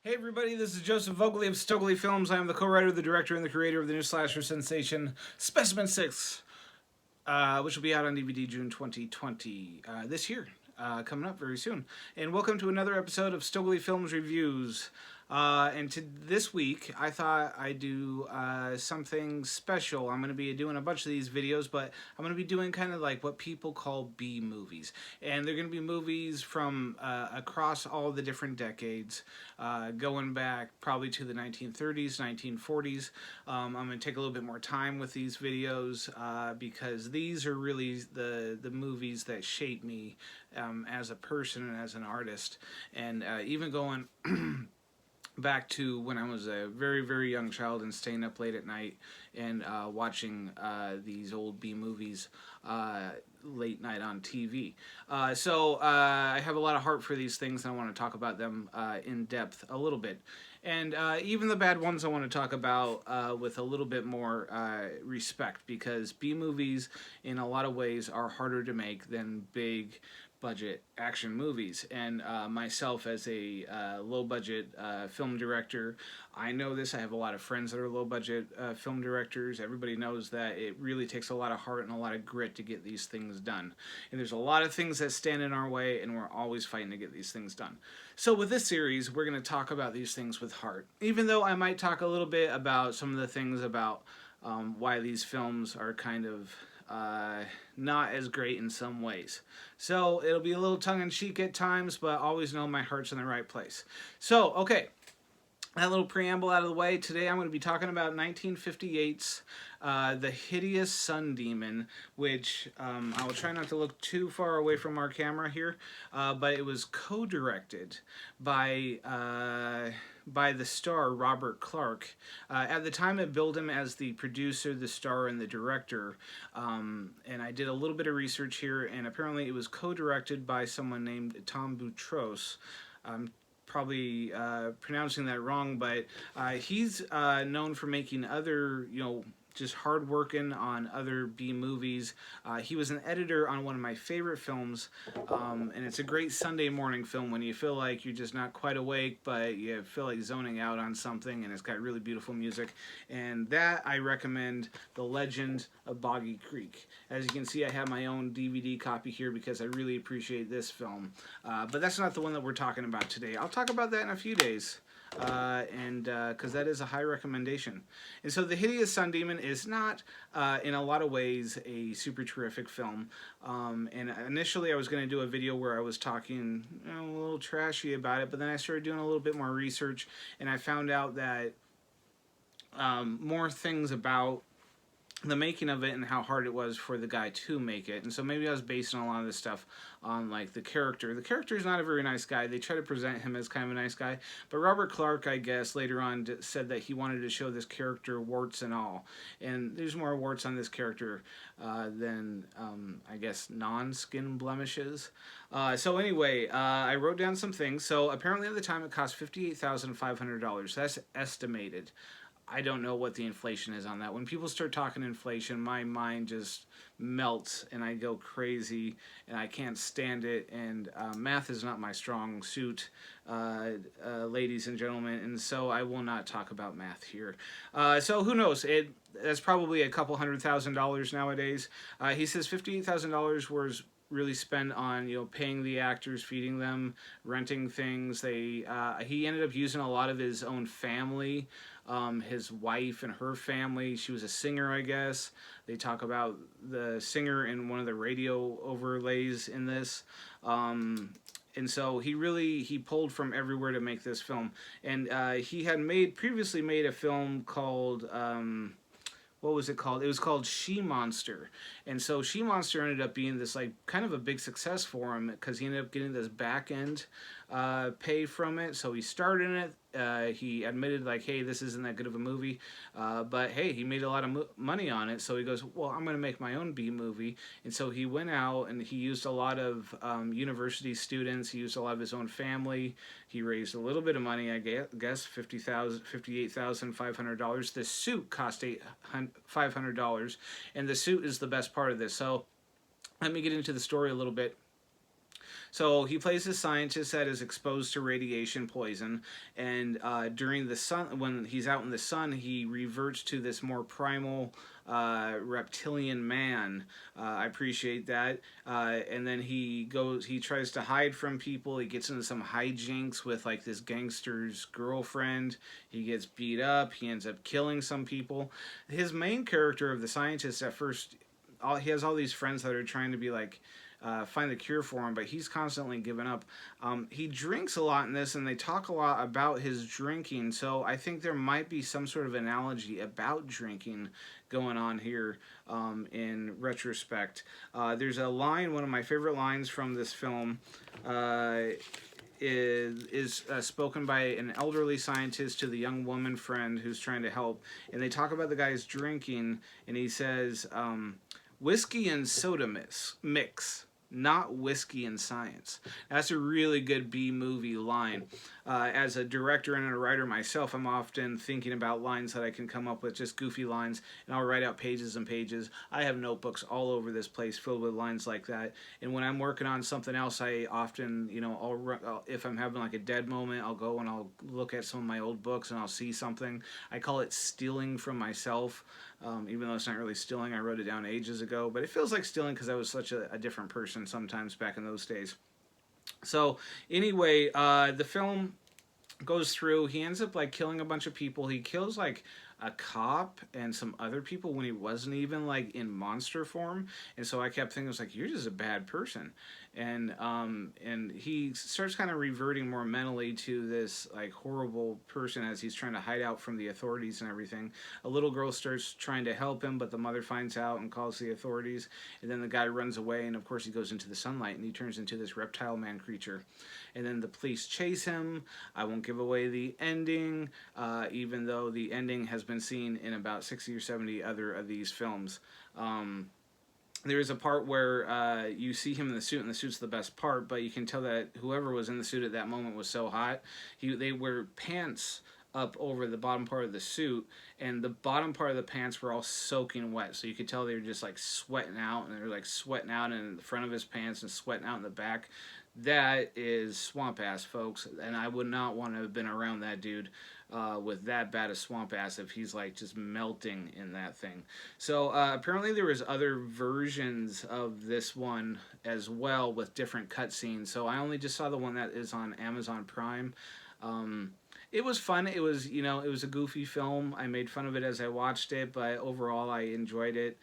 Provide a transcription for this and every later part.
Hey everybody, this is Joseph Vogely of Stoegele Films. I am the co-writer, the director, and the creator of the new slasher sensation, Specimen 6, which will be out on DVD June 2020, this year, coming up very soon. And welcome to another episode of Stoegele Films Reviews. This week, I thought I'd do something special. I'm going to be doing a bunch of these videos, but I'm going to be doing kind of like what people call B movies. And they're going to be movies from across all the different decades, going back probably to the 1930s, 1940s. I'm going to take a little bit more time with these videos because these are really the movies that shape me as a person and as an artist. And even going back to when I was a very, very young child and staying up late at night and watching these old B movies late night on TV. I have a lot of heart for these things, and I want to talk about them in depth a little bit. And even the bad ones I want to talk about with a little bit more respect, because B movies in a lot of ways are harder to make than big budget action movies. And myself as a low budget film director, I know this. I have a lot of friends that are low budget film directors. Everybody knows that it really takes a lot of heart and a lot of grit to get these things done. And there's a lot of things that stand in our way, and we're always fighting to get these things done. So with this series, we're going to talk about these things with heart. Even though I might talk a little bit about some of the things about why these films are kind of not as great in some ways. So it'll be a little tongue-in-cheek at times, but always know my heart's in the right place. So, okay, that little preamble out of the way, today I'm going to be talking about 1958's The Hideous Sun Demon, which I will try not to look too far away from our camera here, but it was co-directed by the star Robert Clark. At the time, it billed him as the producer, the star, and the director. And I did a little bit of research here, and apparently it was co-directed by someone named Tom Boutros. Probably pronouncing that wrong, but he's known for making other, just hard working on other B movies. He was an editor on one of my favorite films, and it's a great Sunday morning film when you feel like you're just not quite awake, but you feel like zoning out on something, and it's got really beautiful music. And that I recommend, The Legend of Boggy Creek. As you can see, I have my own DVD copy here because I really appreciate this film. But that's not the one that we're talking about today. I'll talk about that in a few days. Because that is a high recommendation. And so The Hideous Sun Demon is not, in a lot of ways, a super terrific film. And initially I was going to do a video where I was talking a little trashy about it, but then I started doing a little bit more research, and I found out that more things about the making of it and how hard it was for the guy to make it. And so maybe I was basing a lot of this stuff on like the character. The character is not a very nice guy. They try to present him as kind of a nice guy, but Robert Clark, I guess, later on said that he wanted to show this character warts and all. And there's more warts on this character than, I guess, non-skin blemishes. So anyway, I wrote down some things. So apparently at the time it cost $58,500. That's estimated. I don't know what the inflation is on that. When people start talking inflation, my mind just melts and I go crazy and I can't stand it. And math is not my strong suit, ladies and gentlemen, and so I will not talk about math here. So who knows? That's probably a couple $100,000 nowadays. He says $58,000 was really spent on paying the actors, feeding them, renting things. He ended up using a lot of his own family, his wife and her family. She was a singer, I guess. They talk about the singer in one of the radio overlays in this. And so he pulled from everywhere to make this film. And he had previously made a film called what was it called? It was called She Monster. And so She Monster ended up being this like kind of a big success for him because he ended up getting this back end pay from it. So he starred in it. He admitted like, hey, this isn't that good of a movie, but hey, he made a lot of money on it. So he goes, well, I'm going to make my own B movie. And so he went out and he used a lot of university students. He used a lot of his own family. He raised a little bit of money, I guess, $58,500. The suit cost $500, and the suit is the best part of this. So let me get into the story a little bit. So he plays a scientist that is exposed to radiation poison, and during the sun, when he's out in the sun, he reverts to this more primal reptilian man. I appreciate that. And then he tries to hide from people. He gets into some hijinks with like this gangster's girlfriend. He gets beat up. He ends up killing some people. His main character of the scientist at first, he has all these friends that are trying to be like, find the cure for him, but he's constantly given up. He drinks a lot in this, and they talk a lot about his drinking, so I think there might be some sort of analogy about drinking going on here in retrospect. There's a line, one of my favorite lines from this film, is spoken by an elderly scientist to the young woman friend who's trying to help, and they talk about the guy's drinking, and he says, whiskey and soda mix, not whiskey and science. That's a really good B-movie line. As a director and a writer myself, I'm often thinking about lines that I can come up with, just goofy lines, and I'll write out pages and pages. I have notebooks all over this place filled with lines like that, and when I'm working on something else, I often, you know, if I'm having like a dead moment, I'll go and I'll look at some of my old books and I'll see something. I call it stealing from myself. Even though it's not really stealing, I wrote it down ages ago, but it feels like stealing because I was such a different person sometimes back in those days. So anyway, the film goes through, he ends up like killing a bunch of people. He kills like a cop and some other people when he wasn't even like in monster form, and so I kept thinking, I was like, you're just a bad person. And he starts kind of reverting more mentally to this like horrible person as he's trying to hide out from the authorities and everything. A little girl starts trying to help him, but the mother finds out and calls the authorities, and then the guy runs away, and of course he goes into the sunlight and he turns into this reptile man creature. And then the police chase him. I won't give away the ending, even though the ending has been seen in about 60 or 70 other of these films. There is a part where you see him in the suit, and the suit's the best part, but you can tell that whoever was in the suit at that moment was so hot. They wear pants up over the bottom part of the suit, and the bottom part of the pants were all soaking wet, so you could tell they were just like sweating out, and they were like sweating out in the front of his pants and sweating out in the back. That is swamp ass, folks, and I would not want to have been around that dude with that bad a swamp ass if he's like just melting in that thing. So apparently there was other versions of this one as well with different cutscenes, so I only just saw the one that is on Amazon Prime. It was fun. It was, you know, it was a goofy film. I made fun of it as I watched it, but overall I enjoyed it.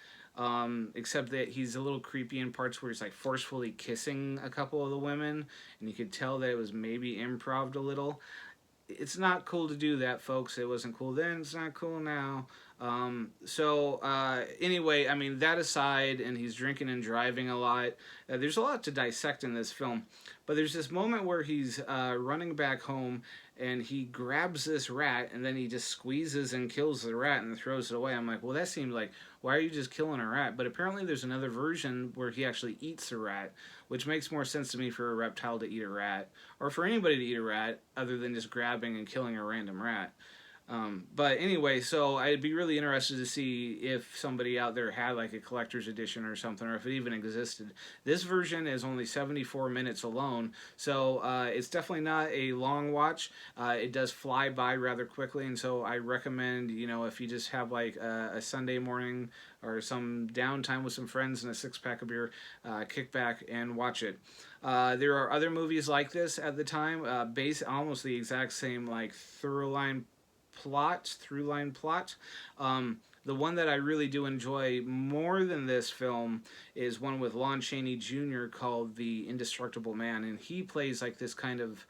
Except that he's a little creepy in parts where he's like forcefully kissing a couple of the women, and you could tell that it was maybe improv a little. It's not cool to do that, folks. It wasn't cool then, it's not cool now. Anyway, I mean, that aside, and he's drinking and driving a lot, there's a lot to dissect in this film, but there's this moment where he's running back home, and he grabs this rat, and then he just squeezes and kills the rat and throws it away. I'm like, well, that seemed like, why are you just killing a rat? But apparently there's another version where he actually eats a rat, which makes more sense to me for a reptile to eat a rat, or for anybody to eat a rat, other than just grabbing and killing a random rat. But anyway, so I'd be really interested to see if somebody out there had like a collector's edition or something, or if it even existed. This version is only 74 minutes alone, so it's definitely not a long watch. It does fly by rather quickly, and so I recommend, you know, if you just have like a Sunday morning or some downtime with some friends and a six-pack of beer, kick back and watch it. There are other movies like this at the time, based almost the exact same like through-line plot. The one that I really do enjoy more than this film is one with Lon Chaney Jr. called The Indestructible Man, and he plays like this kind of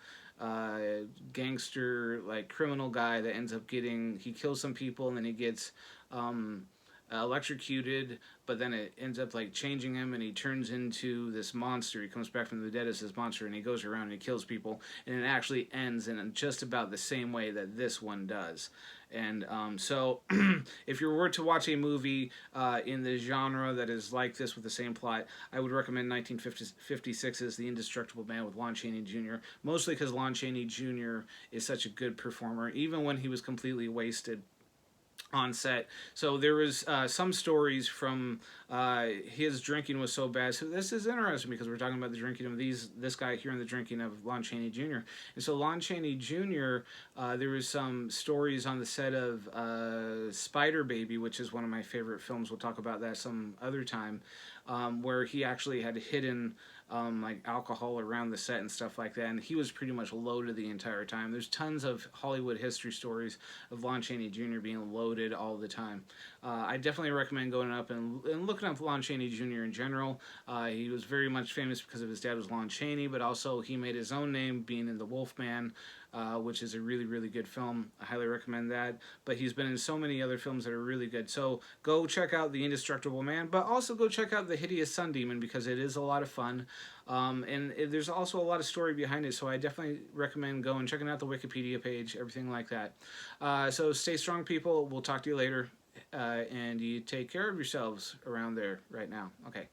gangster, like criminal guy that ends up he kills some people, and then he gets electrocuted, but then it ends up like changing him, and he turns into this monster. He comes back from the dead as this monster, and he goes around and he kills people, and it actually ends in just about the same way that this one does. And so if you were to watch a movie in the genre that is like this with the same plot, I would recommend 1956's The Indestructible Man with Lon Chaney Jr., mostly because Lon Chaney Jr. is such a good performer, even when he was completely wasted. on set. So there was some stories from his drinking was so bad. So this is interesting because we're talking about the drinking of this guy here and the drinking of Lon Chaney Jr. And so Lon Chaney Jr. There was some stories on the set of Spider Baby, which is one of my favorite films. We'll talk about that some other time, where he actually had hidden like alcohol around the set and stuff like that, and he was pretty much loaded the entire time. There's tons of Hollywood history stories of Lon Chaney Jr. being loaded all the time. I definitely recommend going up and looking up Lon Chaney Jr. in general. He was very much famous because of his dad was Lon Chaney, but also he made his own name being in The Wolfman, which is a really, really good film. I highly recommend that. But he's been in so many other films that are really good. So go check out The Indestructible Man, but also go check out The Hideous Sun Demon because it is a lot of fun. There's also a lot of story behind it, so I definitely recommend going and checking out the Wikipedia page, everything like that. So stay strong, people. We'll talk to you later, and you take care of yourselves around there right now. Okay.